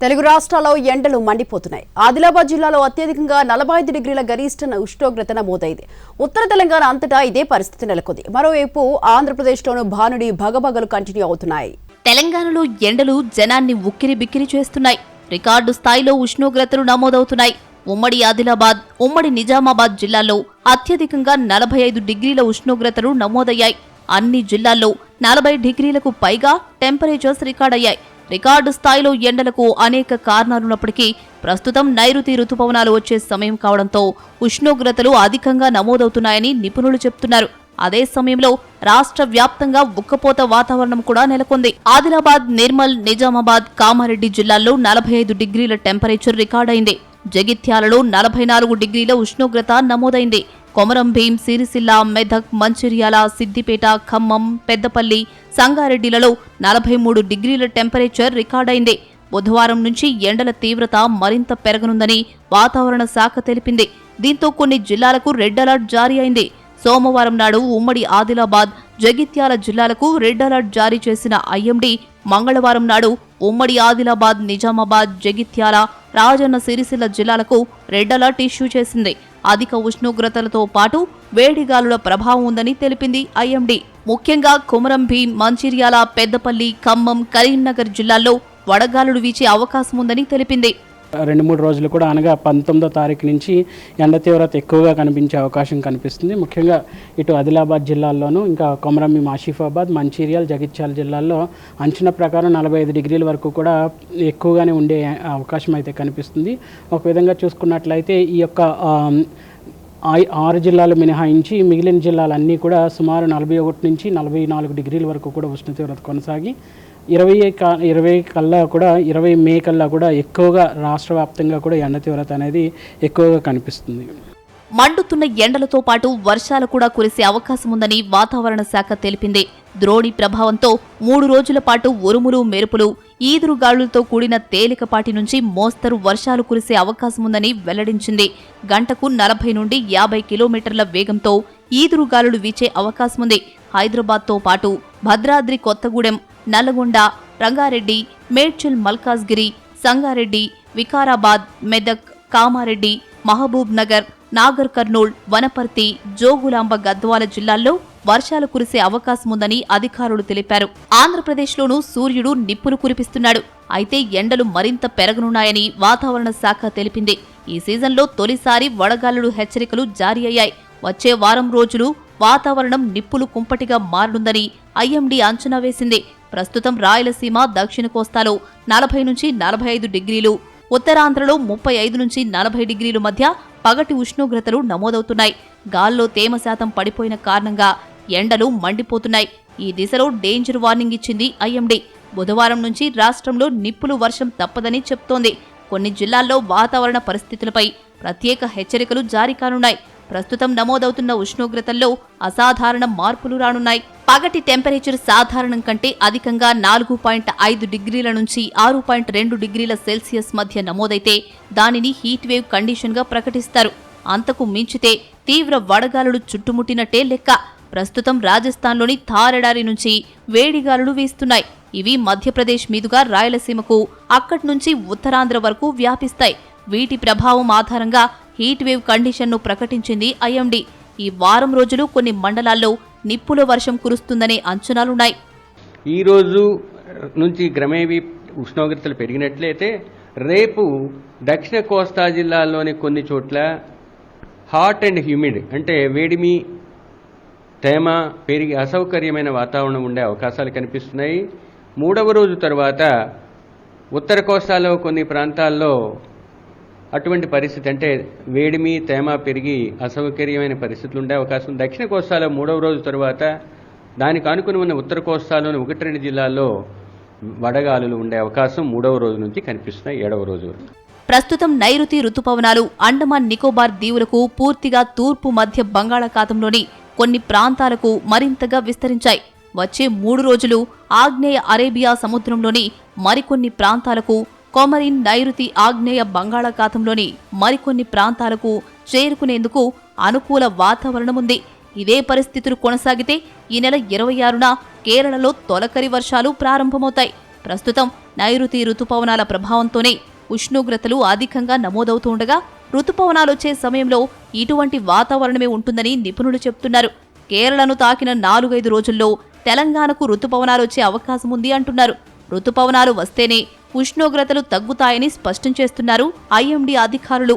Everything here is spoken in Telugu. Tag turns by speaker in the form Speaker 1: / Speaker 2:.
Speaker 1: తెలుగు రాష్ట్రాల్లో ఎండలు మండిపోతున్నాయి. ఆదిలాబాద్ జిల్లాలో అత్యధికంగా 45 డిగ్రీల గరిష్ట ఉష్ణోగ్రత నమోదైంది. ఉత్తర తెలంగాణ అంతటా ఇదే పరిస్థితి నెలకొంది. మరోవైపు ఆంధ్రప్రదేశ్లోనూ భానుడి భగభగలు కంటిన్యూ అవుతున్నాయి.
Speaker 2: తెలంగాణలో ఎండలు జనాన్ని ఉక్కిరి బిక్కిరి చేస్తున్నాయి. రికార్డు స్థాయిలో ఉష్ణోగ్రతలు నమోదవుతున్నాయి. ఉమ్మడి ఆదిలాబాద్, ఉమ్మడి నిజామాబాద్ జిల్లాల్లో అత్యధికంగా 45 డిగ్రీల ఉష్ణోగ్రతలు నమోదయ్యాయి. అన్ని జిల్లాల్లో 40 డిగ్రీలకు పైగా టెంపరేచర్స్ రికార్డయ్యాయి. రికార్డు స్థాయిలో ఎండలకు అనేక కారణాలున్నప్పటికీ ప్రస్తుతం నైరుతి రుతుపవనాలు వచ్చే సమయం కావడంతో ఉష్ణోగ్రతలు అధికంగా నమోదవుతున్నాయని నిపుణులు చెబుతున్నారు. అదే సమయంలో రాష్ట్ర వ్యాప్తంగా ఉక్కపోత వాతావరణం కూడా నెలకొంది. ఆదిలాబాద్, నిర్మల్, నిజామాబాద్, కామారెడ్డి జిల్లాల్లో 45 డిగ్రీల టెంపరేచర్ రికార్డైంది. జగిత్యాలలో 44 డిగ్రీల ఉష్ణోగ్రత నమోదైంది. కొమరం భీం, సిరిసిల్ల, మెదక్, మంచిర్యాల, సిద్దిపేట, ఖమ్మం, పెద్దపల్లి, సంగారెడ్డిలలో 43 డిగ్రీల టెంపరేచర్ రికార్డైంది. బుధవారం నుంచి ఎండల తీవ్రత మరింత పెరగనుందని వాతావరణ శాఖ తెలిపింది. దీంతో కొన్ని జిల్లాలకు రెడ్ అలర్ట్ జారీ అయింది. సోమవారం నాడు ఉమ్మడి ఆదిలాబాద్, జగిత్యాల జిల్లాలకు రెడ్ అలర్ట్ జారీ చేసిన ఐఎండీ మంగళవారం నాడు ఉమ్మడి ఆదిలాబాద్, నిజామాబాద్, జగిత్యాల, రాజన్న సిరిసిల్ల జిల్లాలకు రెడ్ అలర్ట్ ఇష్యూ చేసింది. అధిక ఉష్ణోగ్రతలతో పాటు వేడిగాలుల ప్రభావం ఉందని తెలిపింది ఐఎండీ. ముఖ్యంగా కొమరం భీం, మంచిర్యాల, పెద్దపల్లి, ఖమ్మం, కరీంనగర్ జిల్లాల్లో వడగాలులు వీచే అవకాశం ఉందని తెలిపింది.
Speaker 3: 2-3 రోజులు కూడా అనగా 19వ తారీఖు నుంచి ఎండ తీవ్రత ఎక్కువగా కనిపించే అవకాశం కనిపిస్తుంది. ముఖ్యంగా ఇటు ఆదిలాబాద్ జిల్లాల్లోనూ, ఇంకా కొమరంభీం, ఆసిఫాబాద్, మంచిర్యాల, జగిత్యాల జిల్లాల్లో అంచనా ప్రకారం 45 డిగ్రీల వరకు కూడా ఎక్కువగానే ఉండే అవకాశం అయితే కనిపిస్తుంది. ఒక విధంగా చూసుకున్నట్లయితే ఈ యొక్క 6 జిల్లాలు మినహాయించి మిగిలిన జిల్లాలన్నీ కూడా సుమారు 41 నుంచి 44 డిగ్రీల వరకు కూడా ఉష్ణ తీవ్రత కొనసాగి 20 కల్లా కూడా 20 మే కల్లా కూడా ఎక్కువగా రాష్ట్ర వ్యాప్తంగా కూడా ఎండ తీవ్రత అనేది ఎక్కువగా కనిపిస్తుంది.
Speaker 2: మండుతున్న ఎండలతో పాటు వర్షాలు కూడా కురిసే అవకాశం ఉందని వాతావరణ శాఖ తెలిపింది. ద్రోణి ప్రభావంతో 3 రోజుల పాటు ఉరుములు, మెరుపులు, ఈదురుగాలులతో కూడిన తేలికపాటి నుంచి మోస్తరు వర్షాలు కురిసే అవకాశం ఉందని వెల్లడించింది. గంటకు 40 నుండి 50 కిలోమీటర్ల వేగంతో ఈదురుగాలులు వీచే అవకాశం ఉంది. హైదరాబాద్తో పాటు భద్రాద్రి కొత్తగూడెం, నల్లగొండ, రంగారెడ్డి, మేడ్చల్, మల్కాజ్గిరి, సంగారెడ్డి, వికారాబాద్, మెదక్, కామారెడ్డి, మహబూబ్ నగర్, నాగర్ కర్నూల్, వనపర్తి, జోగులాంబ, గద్వాల జిల్లాల్లో వర్షాలు కురిసే అవకాశం ఉందని అధికారులు తెలిపారు. ఆంధ్రప్రదేశ్లోనూ సూర్యుడు నిప్పులు కురిపిస్తున్నాడు. అయితే ఎండలు మరింత పెరగనున్నాయని వాతావరణ శాఖ తెలిపింది. ఈ సీజన్లో తొలిసారి వడగాలులు హెచ్చరికలు జారీ అయ్యాయి. వచ్చే వారం రోజులు వాతావరణం నిప్పులు కుంపటిగా మారనుందని ఐఎండీ అంచనా వేసింది. ప్రస్తుతం రాయలసీమ, దక్షిణ కోస్తాలో 40 నుంచి 45 డిగ్రీలు, ఉత్తరాంధ్రలో 35 నుంచి 40 డిగ్రీల మధ్య పగటి ఉష్ణోగ్రతలు నమోదవుతున్నాయి. గాల్లో తేమ శాతం పడిపోయిన కారణంగా ఎండలు మండిపోతున్నాయి. ఈ దిశలో డేంజర్ వార్నింగ్ ఇచ్చింది ఐఎండీ. బుధవారం నుంచి రాష్ట్రంలో నిప్పులు వర్షం తప్పదని చెప్తోంది. కొన్ని జిల్లాల్లో వాతావరణ పరిస్థితులపై ప్రత్యేక హెచ్చరికలు జారీ కానున్నాయి. ప్రస్తుతం నమోదవుతున్న ఉష్ణోగ్రతల్లో అసాధారణ మార్పులు రానున్నాయి. పగటి టెంపరేచర్ సాధారణం కంటే అధికంగా 4.5 డిగ్రీల నుంచి 6.2 డిగ్రీల సెల్సియస్ మధ్య నమోదైతే దానిని హీట్ వేవ్ కండిషన్ గా ప్రకటిస్తారు. అంతకు మించితే తీవ్ర వడగాలులు చుట్టుముట్టినట్టే లెక్క. ప్రస్తుతం రాజస్థాన్లోని థార్ ఎడారి నుంచి వేడిగాలులు వీస్తున్నాయి. ఇవి మధ్యప్రదేశ్ మీదుగా రాయలసీమకు, అక్కడి నుంచి ఉత్తరాంధ్ర వరకు వ్యాపిస్తాయి. వీటి ప్రభావం ఆధారంగా హీట్ వేవ్ కండిషన్ను ప్రకటించింది ఐఎండీ. ఈ వారం రోజులు కొన్ని మండలాల్లో నిప్పుల వర్షం కురుస్తుందనే అంచనాలున్నాయి.
Speaker 4: ఈ రోజు నుంచి క్రమేపీ ఉష్ణోగ్రతలు పెరిగినట్లయితే రేపు దక్షిణ కోస్తా జిల్లాల్లోని కొన్ని చోట్ల హాట్ అండ్ హ్యూమిడ్ అంటే వేడిమి, తేమ పెరిగి అసౌకర్యమైన వాతావరణం ఉండే అవకాశాలు కనిపిస్తున్నాయి. 3వ రోజు తర్వాత ఉత్తర కోస్తాలో కొన్ని ప్రాంతాల్లో అటువంటి పరిస్థితి అంటే వేడిమి, తేమ పెరిగి అసౌకర్యమైన పరిస్థితులు ఉండే అవకాశం. దక్షిణ కోస్తాలో 3వ రోజు తర్వాత దానికి ఆనుకుని ఉన్న ఉత్తర కోస్తాలోని 1-2 జిల్లాల్లో వడగాలులు ఉండే అవకాశం 3వ రోజు నుంచి కనిపిస్తున్నాయి 7వ రోజు వరకు.
Speaker 2: ప్రస్తుతం నైరుతి రుతుపవనాలు అండమాన్ నికోబార్ దీవులకు, పూర్తిగా తూర్పు మధ్య బంగాళాఖాతంలోని కొన్ని ప్రాంతాలకు మరింతగా విస్తరించాయి. వచ్చే 3 రోజులు ఆగ్నేయ అరేబియా సముద్రంలోని మరికొన్ని ప్రాంతాలకు, కొమరిన్, నైరుతి ఆగ్నేయ బంగాళాఖాతంలోని మరికొన్ని ప్రాంతాలకు చేరుకునేందుకు అనుకూల వాతావరణముంది. ఇదే పరిస్థితులు కొనసాగితే ఈ నెల 26న కేరళలో తొలకరి వర్షాలు ప్రారంభమవుతాయి. ప్రస్తుతం నైరుతి రుతుపవనాల ప్రభావంతోనే ఉష్ణోగ్రతలు అధికంగా నమోదవుతుండగా రుతుపవనాలొచ్చే సమయంలో ఇటువంటి వాతావరణమే ఉంటుందని నిపుణులు చెబుతున్నారు. కేరళను తాకిన 4-5 రోజుల్లో తెలంగాణకు రుతుపవనాలొచ్చే అవకాశం ఉంది అంటున్నారు. రుతుపవనాలు వస్తేనే ఉష్ణోగ్రతలు తగ్గుతాయని స్పష్టం చేస్తున్నారు ఐఎండీ అధికారులు.